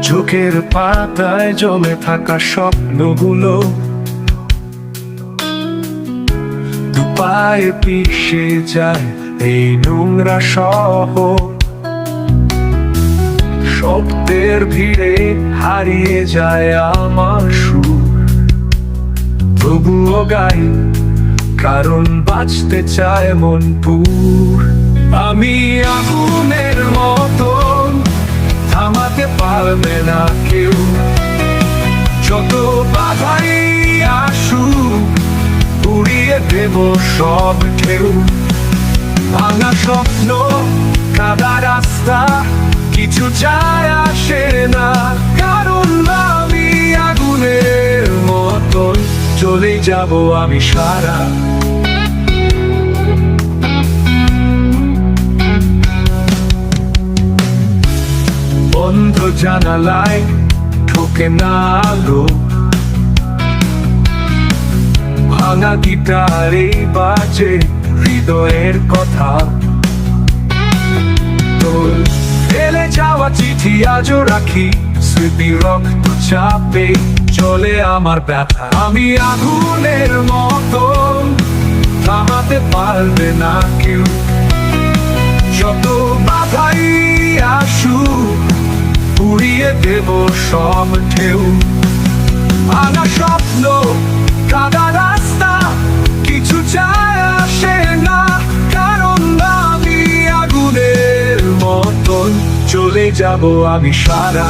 চোখের পাতায় জমে থাকা স্বপ্নগুলো দুপায়ে পিষে যায় এই নোংরা শহর। শব্দের ভিড়ে হারিয়ে যায় আমার সুর, তবুও গাই কারণ বাঁচতে চায় মন পুর। আমি আগুনের মতন, থামাতে পারবে না কেউ, যত বাধাই আসুক উড়িয়ে দেব সব ঢেউ। ভাঙা স্বপ্ন, কাদা রাস্তা, কিছু যায় আসে না, কারণ আমি আগুনের মতন চলে যাব আমি সারা। বন্ধ জানালায় ঢোকে না আলো, ভাঙা গিটারে বাজে হৃদয়ের কথা। তোর ফেলে যাওয়া চিঠি আজও রাখি, স্মৃতি রক্ত চাপে চলে আমার ব্যথা। আমি আগুনের মতন, থামাতে পারবে না কেউ, যত বাধাই আসুক উড়িয়ে দেব সব ঢেউ। ভাঙা স্বপ্ন, কাদা রাস্তা, কিছু যায় আসে না, কারণ আমি আগুনের মতন চলে যাব আমি সারা।